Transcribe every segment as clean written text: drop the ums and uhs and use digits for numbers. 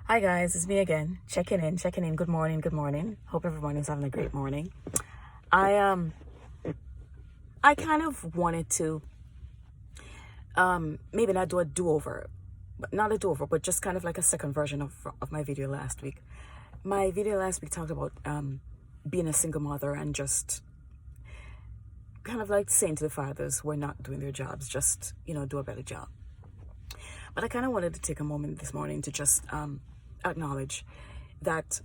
Hi guys, it's me again. Checking in. Good morning, good morning. Hope everybody's having a great morning. I kind of wanted to maybe not do a do-over, but not a do-over, but just kind of like a second version of my video last week. My video last week talked about being a single mother and just kind of like saying to the fathers who are not doing their jobs, just do a better job. But I kind of wanted to take a moment this morning to just acknowledge that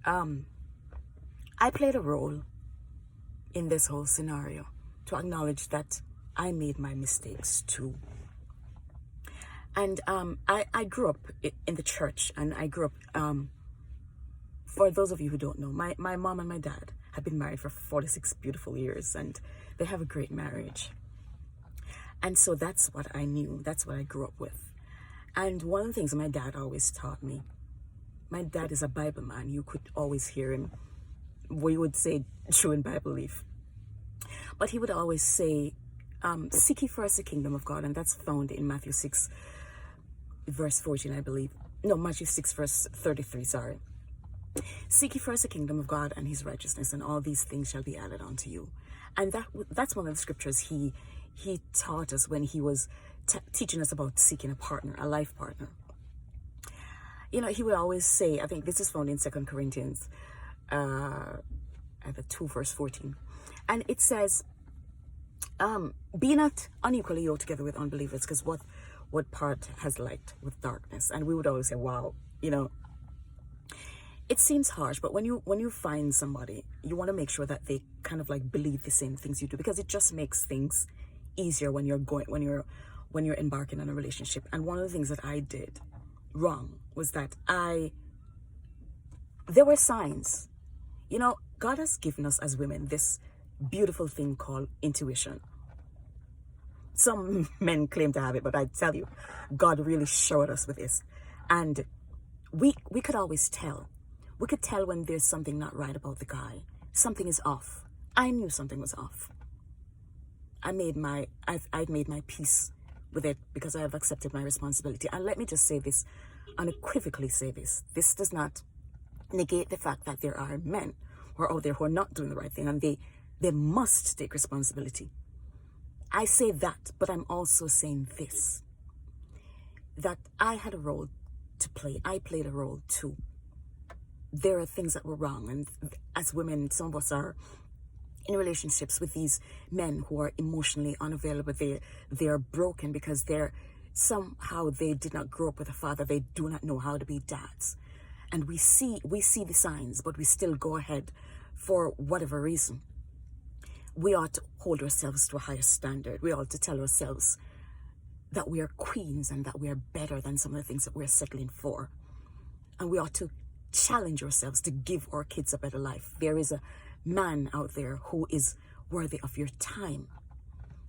I played a role in this whole scenario, to acknowledge that I made my mistakes too. And I grew up in the church, and I grew up, for those of you who don't know, my mom and my dad have been married for 46 beautiful years, and they have a great marriage. And so that's what I knew. That's what I grew up with. And one of the things my dad always taught me, my dad is a Bible man. You could always hear him, we would say, chewing Bible leaf. But he would always say, seek ye first the kingdom of God. And that's found in Matthew 6, verse 14, I believe. No, Matthew 6, verse 33, sorry. Seek ye first the kingdom of God and his righteousness, and all these things shall be added unto you. And that's one of the scriptures he taught us when he was teaching us about seeking a partner, a life partner. He would always say, I think this is found in 2 Corinthians 2 verse 14. And it says, be not unequally yoked together with unbelievers, because what part has light with darkness? And we would always say, wow, it seems harsh, but when you find somebody, you want to make sure that they kind of like believe the same things you do, because it just makes things easier when you're embarking on a relationship. And one of the things that I did wrong was that there were signs. God has given us as women this beautiful thing called intuition. Some men claim to have it, but I tell you, God really showed us with this. And we could always tell. We could tell when there's something not right about the guy. Something is off. I knew something was off. I've made my peace with it, because I have accepted my responsibility. And let me just say this, unequivocally say this. This does not negate the fact that there are men who are out there who are not doing the right thing, and they must take responsibility. I say that, but I'm also saying this, that I had a role to play. I played a role too. There are things that were wrong, and as women, some of us are in relationships with these men who are emotionally unavailable. They are broken because they did not grow up with a father. They do not know how to be dads. And we see the signs, but we still go ahead for whatever reason. We ought to hold ourselves to a higher standard. We ought to tell ourselves that we are queens and that we are better than some of the things that we're settling for. And we ought to challenge ourselves to give our kids a better life. There is a man out there who is worthy of your time.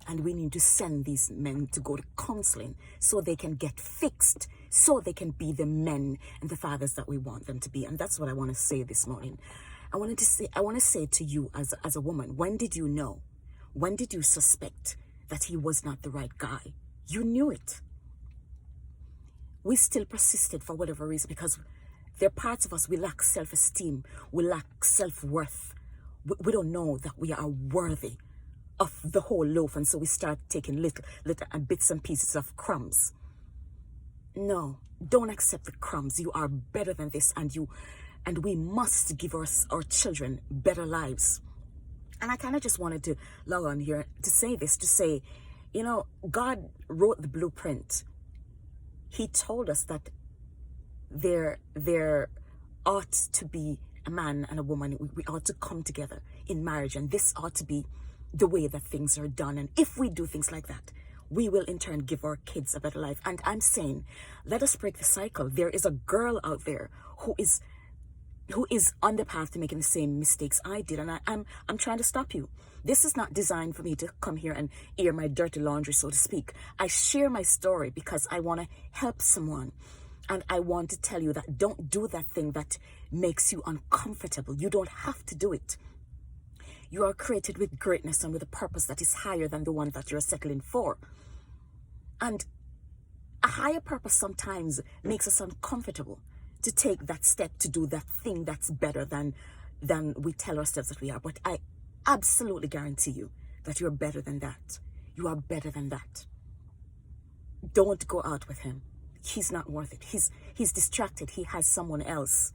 And we need to send these men to go to counseling so they can get fixed, so they can be the men and the fathers that we want them to be. And that's what I want to say this morning. I want to say to you as a woman, when did you know? When did you suspect that he was not the right guy? You knew it. We still persisted for whatever reason, because there are parts of us, we lack self-esteem, we lack self-worth. We don't know that we are worthy of the whole loaf, and so we start taking little bits and pieces of crumbs. No, don't accept the crumbs. You are better than this, and we must give our children better lives. And I kind of just wanted to log on here to say this, to say, God wrote the blueprint. He told us that there ought to be a man and a woman. We ought to come together in marriage, and this ought to be the way that things are done. And if we do things like that, we will in turn give our kids a better life. And I'm saying, let us break the cycle. There is a girl out there who is on the path to making the same mistakes I did, and I'm trying to stop you. This is not designed for me to come here and air my dirty laundry, so to speak. I share my story because I want to help someone. And I want to tell you that don't do that thing that makes you uncomfortable. You don't have to do it. You are created with greatness and with a purpose that is higher than the one that you're settling for. And A higher purpose sometimes makes us uncomfortable to take that step to do that thing that's better than we tell ourselves that we are. But I absolutely guarantee you that you're better than that. You are better than that. Don't go out with him. He's not worth it. He's distracted. He has someone else.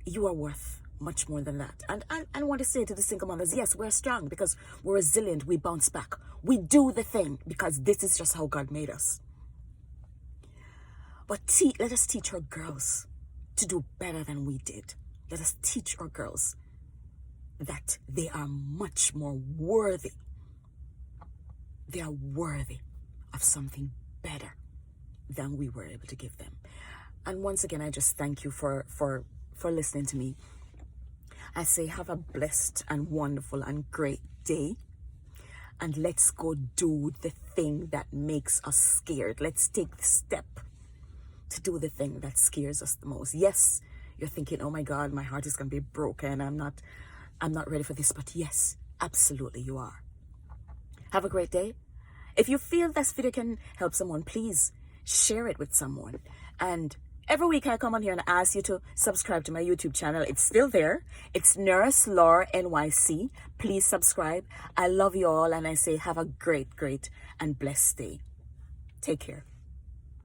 You are worth much more than that. And I want to say to the single mothers, yes, we're strong because we're resilient. We bounce back. We do the thing because this is just how God made us. But let us teach our girls to do better than we did. Let us teach our girls that they are much more worthy. They are worthy of something better than we were able to give them. And once again, I just thank you for listening to me. I say have a blessed and wonderful and great day. And let's go do the thing that makes us scared. Let's take the step to do the thing that scares us the most. Yes, you're thinking, oh my God, my heart is going to be broken. I'm not ready for this. But yes, absolutely you are. Have a great day. If you feel this video can help someone, please share it with someone. And every week I come on here and ask you to subscribe to my YouTube channel. It's still there. It's Nurse Laura NYC. Please subscribe. I love you all and I say have a great and blessed day. Take care.